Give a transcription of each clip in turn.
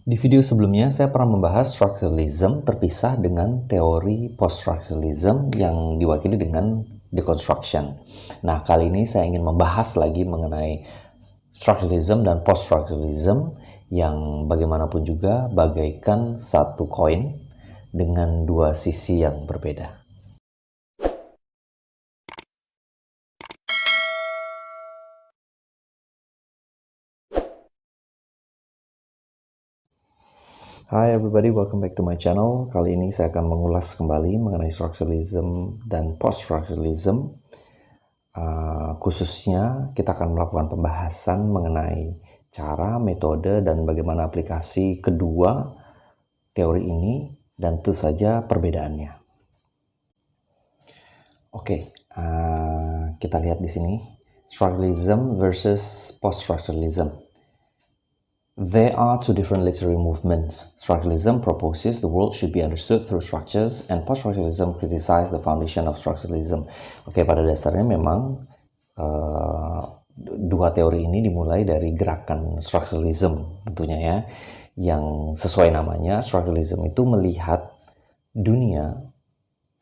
Di video sebelumnya saya pernah membahas structuralism terpisah dengan teori post-structuralism yang diwakili dengan deconstruction. Nah, kali ini saya ingin membahas lagi mengenai structuralism dan post-structuralism yang bagaimanapun juga bagaikan satu koin dengan dua sisi yang berbeda. Hi everybody, welcome back to my channel. Kali ini saya akan mengulas kembali mengenai structuralism dan post-structuralism. Khususnya kita akan melakukan pembahasan mengenai cara, metode, dan bagaimana aplikasi kedua teori ini dan tentu saja perbedaannya. Oke, kita lihat di sini structuralism versus post-structuralism. There are two different literary movements. Structuralism proposes the world should be understood through structures, and post-structuralism criticizes the foundation of structuralism. Oke, pada dasarnya memang dua teori ini dimulai dari gerakan structuralism tentunya ya, yang sesuai namanya. Structuralism itu melihat dunia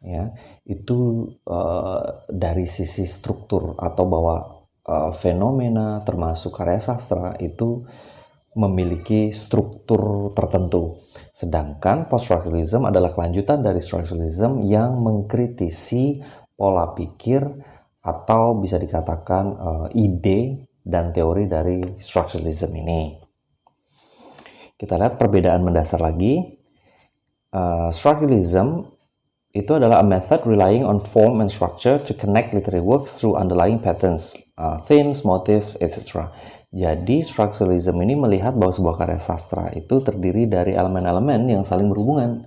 ya itu dari sisi struktur, atau bahwa fenomena termasuk karya sastra itu memiliki struktur tertentu. Sedangkan post-structuralism adalah kelanjutan dari structuralism yang mengkritisi pola pikir atau bisa dikatakan ide dan teori dari structuralism ini. Kita lihat perbedaan mendasar lagi. Structuralism itu adalah a method relying on form and structure to connect literary works through underlying patterns, themes, motifs, etc. Jadi structuralism ini melihat bahwa sebuah karya sastra itu terdiri dari elemen-elemen yang saling berhubungan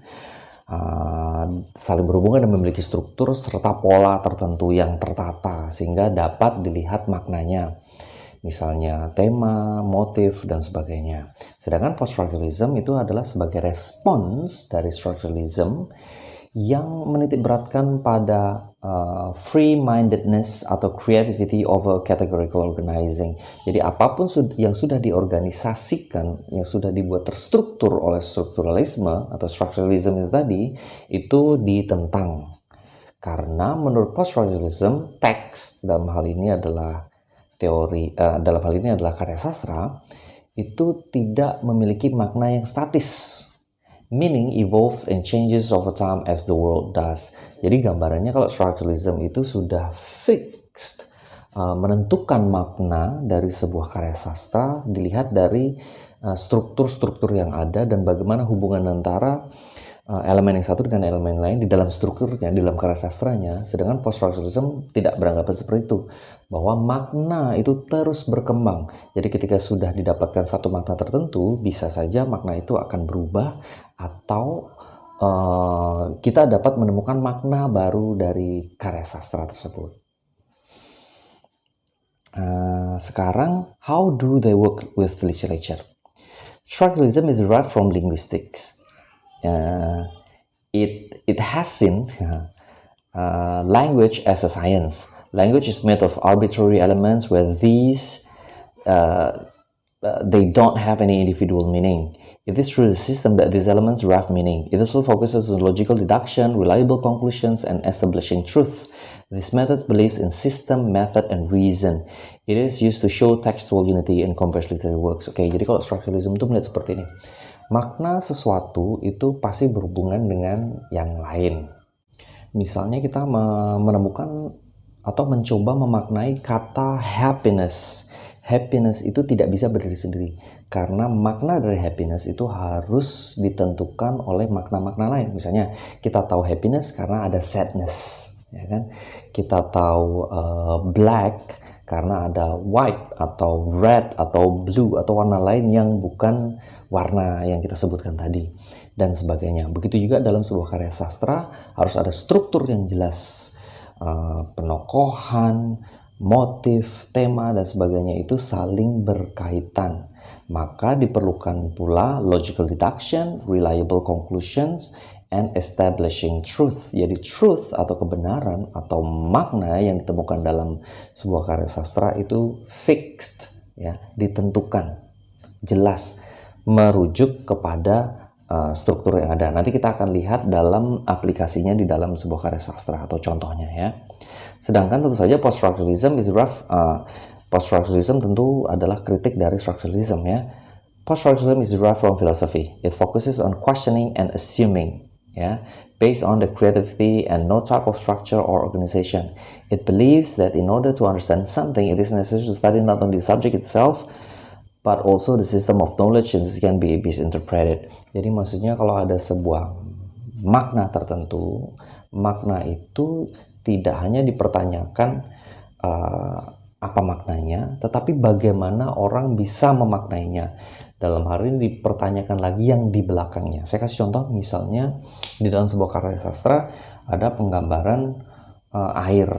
dan memiliki struktur serta pola tertentu yang tertata sehingga dapat dilihat maknanya. Misalnya tema, motif, dan sebagainya. Sedangkan post-structuralism itu adalah sebagai respons dari structuralism yang menitik beratkan pada free-mindedness atau creativity over categorical organizing. Jadi apapun yang sudah diorganisasikan, yang sudah dibuat terstruktur oleh strukturalisme atau structuralism itu tadi, itu ditentang. Karena menurut post-structuralism, teks dalam hal ini adalah karya sastra, itu tidak memiliki makna yang statis. Meaning evolves and changes over time as the world does. Jadi gambarannya kalau structuralism itu sudah fixed, menentukan makna dari sebuah karya sastra dilihat dari struktur-struktur yang ada dan bagaimana hubungan antara elemen yang satu dengan elemen lain di dalam strukturnya, di dalam karya sastranya. Sedangkan post-structuralism tidak beranggapan seperti itu, bahwa makna itu terus berkembang. Jadi ketika sudah didapatkan satu makna tertentu, bisa saja makna itu akan berubah atau kita dapat menemukan makna baru dari karya sastra tersebut. Sekarang, how do they work with literature? Structuralism is derived from linguistics. It has seen language as a science. Language is made of arbitrary elements where these they don't have any individual meaning. It is through the system that these elements derive meaning. It also focuses on logical deduction, reliable conclusions, and establishing truth. This method believes in system, method, and reason. It is used to show textual unity and compare literary works. Oke, jadi kalau structuralism itu melihat seperti ini. Makna sesuatu itu pasti berhubungan dengan yang lain. Misalnya kita menemukan atau mencoba memaknai kata happiness. Happiness itu tidak bisa berdiri sendiri, karena makna dari happiness itu harus ditentukan oleh makna-makna lain. Misalnya kita tahu happiness karena ada sadness, ya kan? Kita tahu black karena ada white atau red atau blue atau warna lain yang bukan warna yang kita sebutkan tadi, dan sebagainya. Begitu juga dalam sebuah karya sastra harus ada struktur yang jelas, penokohan, motif, tema, dan sebagainya itu saling berkaitan. Maka diperlukan pula logical deduction, reliable conclusions, and establishing truth. Jadi truth atau kebenaran atau makna yang ditemukan dalam sebuah karya sastra itu fixed, ya, ditentukan, jelas. merujuk kepada struktur yang ada. Nanti kita akan lihat dalam aplikasinya di dalam sebuah karya sastra atau contohnya ya. Sedangkan tentu saja post-structuralism is rough. Post-structuralism tentu adalah kritik dari structuralism ya. Post-structuralism is derived from philosophy. It focuses on questioning and assuming, yeah, based on the creativity and no type of structure or organization. It believes that in order to understand something, it is necessary to study not only the subject itself, but also the system of knowledge and this can be misinterpreted. Jadi maksudnya kalau ada sebuah makna tertentu, makna itu tidak hanya dipertanyakan apa maknanya, tetapi bagaimana orang bisa memaknainya. Dalam hal ini dipertanyakan lagi yang di belakangnya. Saya kasih contoh, misalnya di dalam sebuah karya sastra ada penggambaran air.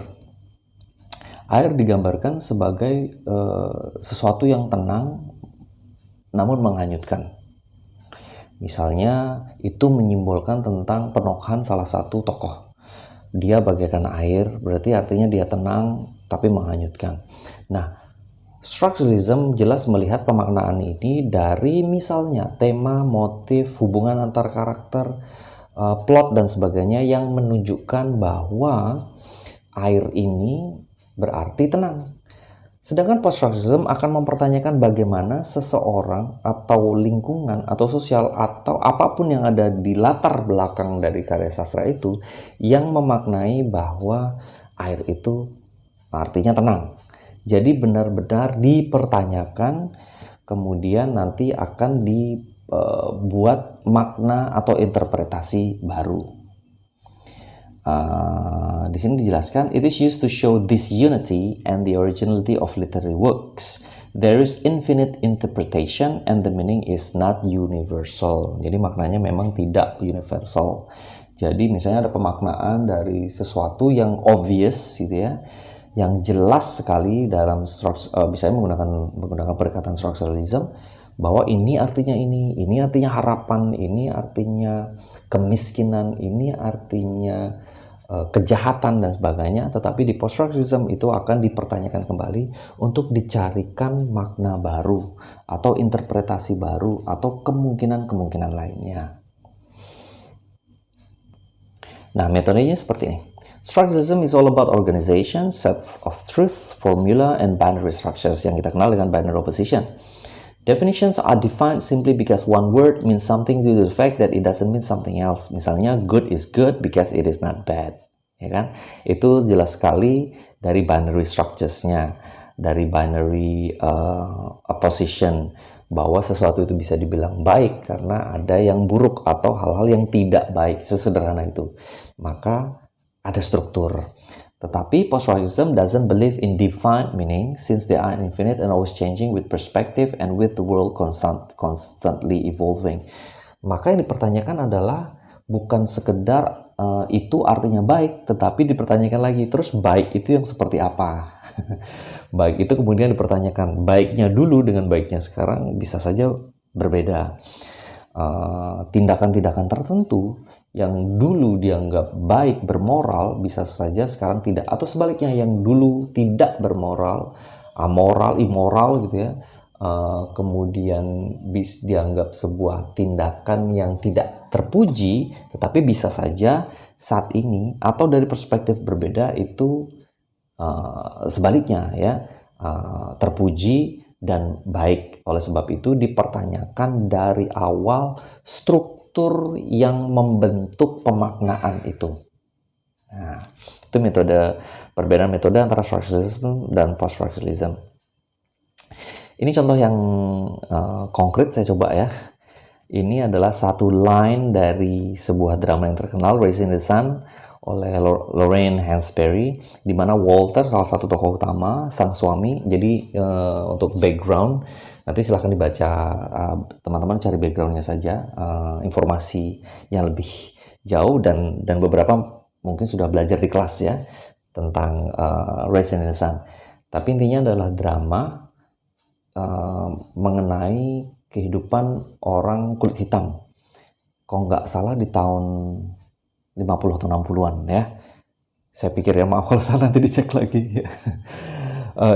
Air digambarkan sebagai sesuatu yang tenang namun menghanyutkan. Misalnya itu menyimbolkan tentang penokohan salah satu tokoh. Dia bagaikan air, berarti artinya dia tenang tapi menghanyutkan. Nah, structuralism jelas melihat pemaknaan ini dari misalnya tema, motif, hubungan antar karakter, plot dan sebagainya yang menunjukkan bahwa air ini berarti tenang. Sedangkan post-structuralism akan mempertanyakan bagaimana seseorang atau lingkungan atau sosial atau apapun yang ada di latar belakang dari karya sastra itu yang memaknai bahwa air itu artinya tenang. Jadi benar-benar dipertanyakan, kemudian nanti akan dibuat makna atau interpretasi baru. Di sini dijelaskan, it is used to show this unity and the originality of literary works. There is infinite interpretation and the meaning is not universal. Jadi maknanya memang tidak universal. Jadi misalnya ada pemaknaan dari sesuatu yang obvious gitu ya, yang jelas sekali dalam misalnya menggunakan pendekatan structuralism, bahwa ini artinya ini artinya harapan, ini artinya kemiskinan, ini artinya kejahatan dan sebagainya, tetapi di post-structuralism itu akan dipertanyakan kembali untuk dicarikan makna baru atau interpretasi baru atau kemungkinan-kemungkinan lainnya. Nah, metodenya seperti ini. Structuralism is all about organization, sets of truth, formula, and binary structures yang kita kenal dengan binary opposition. Definitions are defined simply because one word means something due to the fact that it doesn't mean something else. Misalnya, good is good because it is not bad. Ya kan? Itu jelas sekali dari binary structures-nya, dari binary opposition, bahwa sesuatu itu bisa dibilang baik karena ada yang buruk atau hal-hal yang tidak baik, sesederhana itu. Maka ada struktur. Tetapi post-structuralism doesn't believe in defined meaning since they are infinite and always changing with perspective and with the world constantly evolving. Maka yang dipertanyakan adalah bukan sekedar itu artinya baik, tetapi dipertanyakan lagi, terus baik itu yang seperti apa? Baik itu kemudian dipertanyakan, baiknya dulu dengan baiknya sekarang bisa saja berbeda. Tindakan-tindakan tertentu yang dulu dianggap baik, bermoral, bisa saja sekarang tidak. Atau sebaliknya, yang dulu tidak bermoral, amoral, immoral gitu ya, kemudian dianggap sebuah tindakan yang tidak terpuji, tetapi bisa saja saat ini atau dari perspektif berbeda itu sebaliknya ya, terpuji dan baik. Oleh sebab itu dipertanyakan dari awal struktur yang membentuk pemaknaan itu. Nah, itu perbedaan metode antara structuralism dan post-structuralism. Ini contoh yang konkret saya coba ya. Ini adalah satu line dari sebuah drama yang terkenal, Raising the Sun, oleh Lorraine Hansberry, di mana Walter salah satu tokoh utama, sang suami. Jadi untuk background nanti silahkan dibaca, teman-teman cari backgroundnya saja, informasi yang lebih jauh dan beberapa mungkin sudah belajar di kelas ya tentang Raising the Sun. Tapi intinya adalah drama mengenai kehidupan orang kulit hitam. Kalau nggak salah di tahun 50 atau 60-an ya. Saya pikir ya, maaf kalau salah, nanti dicek lagi.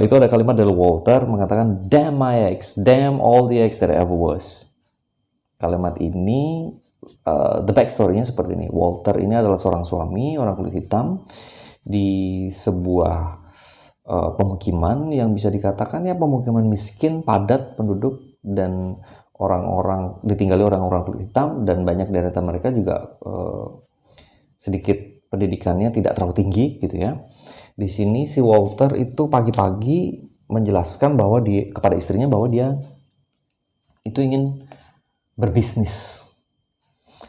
Itu ada kalimat dari Walter mengatakan, damn my ex, damn all the ex that I ever was. Kalimat ini, the backstory-nya seperti ini. Walter ini adalah seorang suami, orang kulit hitam, di sebuah pemukiman yang bisa dikatakan ya pemukiman miskin, padat penduduk, dan orang-orang ditinggali orang-orang kulit hitam, dan banyak dari mereka juga sedikit pendidikannya tidak terlalu tinggi gitu ya. Di sini si Walter itu pagi-pagi menjelaskan bahwa kepada istrinya bahwa dia itu ingin berbisnis.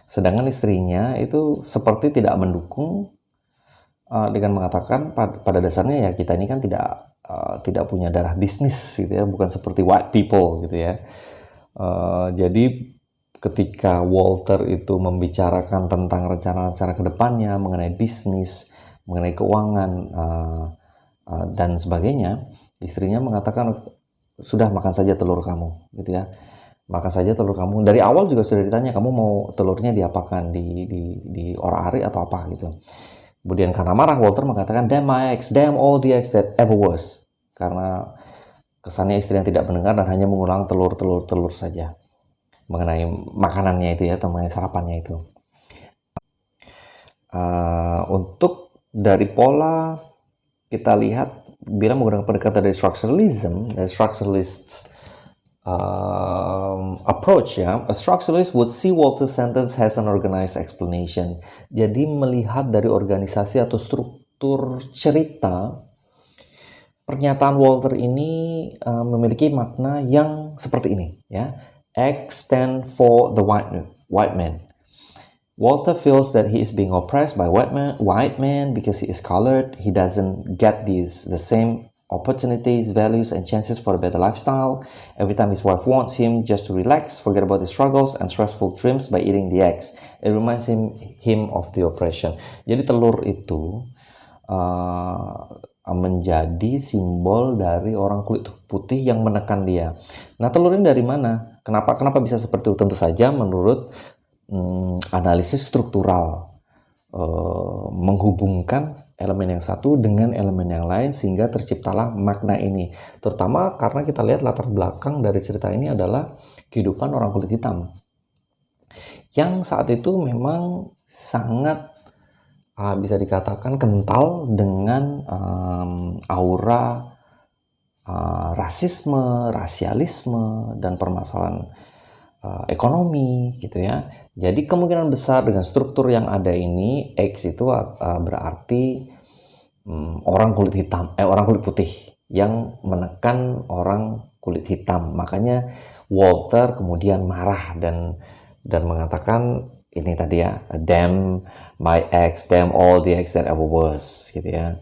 Sedangkan istrinya itu seperti tidak mendukung dengan mengatakan pada dasarnya ya kita ini kan tidak punya darah bisnis gitu ya, bukan seperti white people gitu ya. Jadi ketika Walter itu membicarakan tentang rencana-rencana kedepannya mengenai bisnis, mengenai keuangan dan sebagainya, istrinya mengatakan sudah makan saja telur kamu gitu ya. Makan saja telur kamu. Dari awal juga sudah ditanya kamu mau telurnya diapakan, di orak-arik atau apa gitu. Kemudian karena marah, Walter mengatakan, damn my ex, damn all the ex that ever was. Karena kesannya istri yang tidak mendengar dan hanya mengulang telur saja. Mengenai makanannya itu ya, mengenai sarapannya itu. Untuk dari pola, kita lihat, bila menggunakan pendekatan dari structuralist approach ya, a structuralist would see Walter's sentence has an organized explanation. Jadi melihat dari organisasi atau struktur cerita, pernyataan Walter ini memiliki makna yang seperti ini ya. X stand for the white man. Walter feels that he is being oppressed by white man because he is colored. He doesn't get the same opportunities, values, and chances for a better lifestyle. Every time his wife wants him just to relax, forget about his struggles and stressful dreams by eating the eggs, it reminds him of the oppression. Jadi telur itu menjadi simbol dari orang kulit putih yang menekan dia. Nah, telur ini dari mana? Kenapa bisa seperti itu? Tentu saja menurut analisis struktural, menghubungkan elemen yang satu dengan elemen yang lain sehingga terciptalah makna ini. Terutama karena kita lihat latar belakang dari cerita ini adalah kehidupan orang kulit hitam yang saat itu memang sangat bisa dikatakan kental dengan aura rasisme, rasialisme, dan permasalahan ekonomi gitu ya. Jadi kemungkinan besar dengan struktur yang ada ini, X itu berarti orang kulit hitam, orang kulit putih yang menekan orang kulit hitam. Makanya Walter kemudian marah dan mengatakan ini tadi ya, damn my ex, damn all the ex that ever was gitu ya.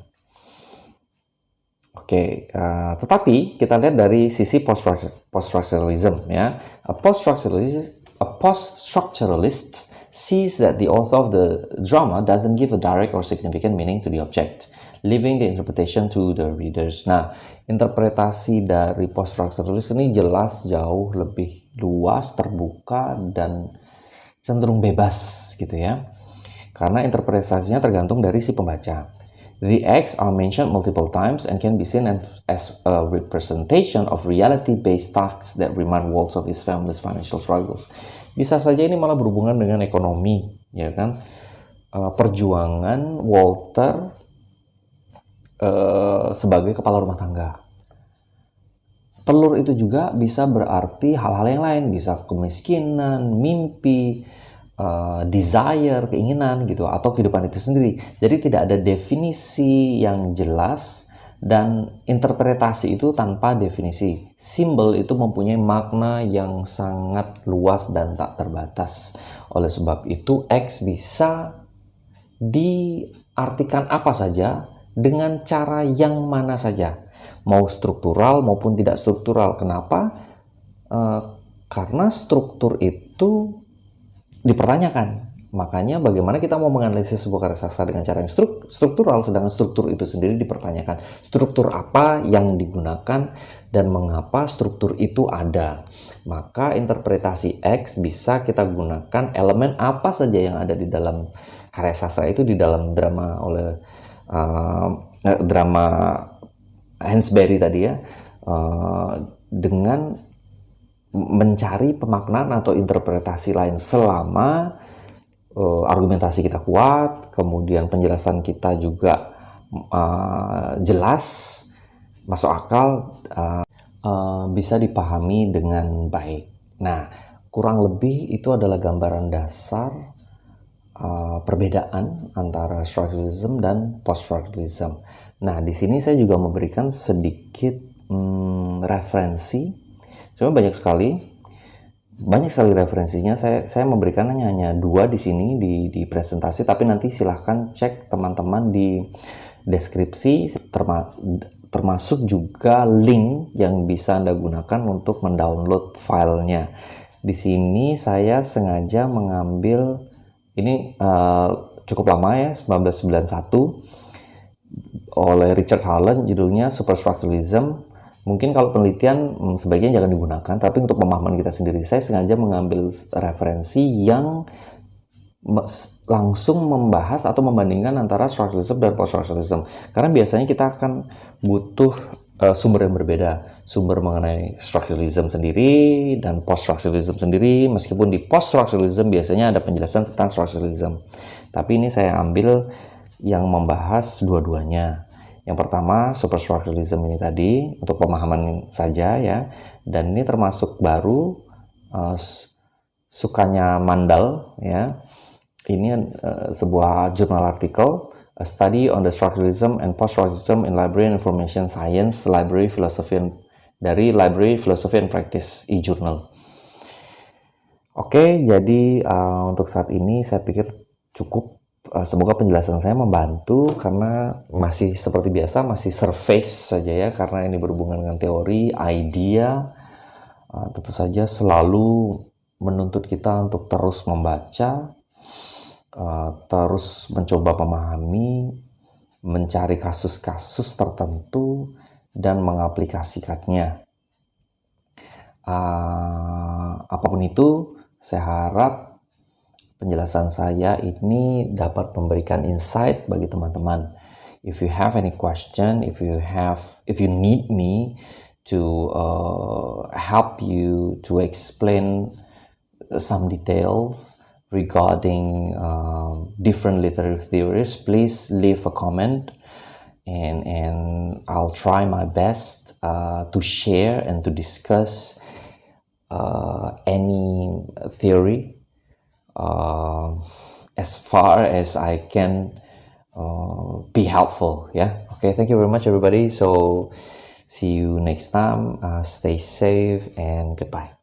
Oke, tetapi kita lihat dari sisi post-structuralism ya. A post-structuralist sees that the author of the drama doesn't give a direct or significant meaning to the object, leaving the interpretation to the readers. Nah, interpretasi dari post-structuralist ini jelas jauh lebih luas, terbuka, dan cenderung bebas gitu ya. Karena interpretasinya tergantung dari si pembaca. The X are mentioned multiple times and can be seen as a representation of reality-based tasks that remind Walter of his family's financial struggles. Bisa saja ini malah berhubungan dengan ekonomi, ya kan? Perjuangan Walter sebagai kepala rumah tangga. Telur itu juga bisa berarti hal-hal yang lain, bisa kemiskinan, mimpi, desire, keinginan gitu, atau kehidupan itu sendiri. Jadi tidak ada definisi yang jelas dan interpretasi itu tanpa definisi. Simbol itu mempunyai makna yang sangat luas dan tak terbatas. Oleh sebab itu X bisa diartikan apa saja dengan cara yang mana saja, mau struktural maupun tidak struktural. Kenapa? Karena struktur itu dipertanyakan. Makanya bagaimana kita mau menganalisis sebuah karya sastra dengan cara yang struktural, sedangkan struktur itu sendiri dipertanyakan. Struktur apa yang digunakan dan mengapa struktur itu ada. Maka interpretasi X bisa kita gunakan elemen apa saja yang ada di dalam karya sastra itu, di dalam drama oleh drama Hansberry tadi ya, dengan mencari pemaknaan atau interpretasi lain selama argumentasi kita kuat, kemudian penjelasan kita juga jelas, masuk akal, bisa dipahami dengan baik. Nah, kurang lebih itu adalah gambaran dasar perbedaan antara structuralism dan post-structuralism. Nah, di sini saya juga memberikan sedikit referensi. Sebenarnya banyak sekali referensinya. Saya memberikan hanya 2 di sini di presentasi, tapi nanti silahkan cek teman-teman di deskripsi, termasuk juga link yang bisa Anda gunakan untuk mendownload filenya. Di sini saya sengaja mengambil ini cukup lama ya, 1991 oleh Richard Harlan, judulnya Superstructuralism. Mungkin kalau penelitian sebaiknya jangan digunakan, tapi untuk pemahaman kita sendiri, saya sengaja mengambil referensi yang langsung membahas atau membandingkan antara structuralism dan post-structuralism. Karena biasanya kita akan butuh sumber yang berbeda, sumber mengenai structuralism sendiri dan post-structuralism sendiri, meskipun di post-structuralism biasanya ada penjelasan tentang structuralism. Tapi ini saya ambil yang membahas dua-duanya. Yang pertama, superstructuralism ini tadi, untuk pemahaman saja ya, dan ini termasuk baru, sukanya Mandal ya. Ini sebuah jurnal artikel, A Study on the Structuralism and Post-Structuralism in Library and Information Science, Library Philosophy dari Library Philosophy and Practice e-Journal. Oke, jadi untuk saat ini saya pikir cukup. Semoga penjelasan saya membantu, karena masih seperti biasa, masih surface saja ya, karena ini berhubungan dengan teori, idea. Tentu saja selalu menuntut kita untuk terus membaca, terus mencoba memahami, mencari kasus-kasus tertentu, dan mengaplikasikannya. Apapun itu, saya harap penjelasan saya ini dapat memberikan insight bagi teman-teman. If you have any question, if you need me to help you to explain some details regarding different literary theories, please leave a comment, and I'll try my best to share and to discuss any theory as far as I can be helpful. Yeah. Okay. Thank you very much, everybody. So see you next time. Stay safe and goodbye.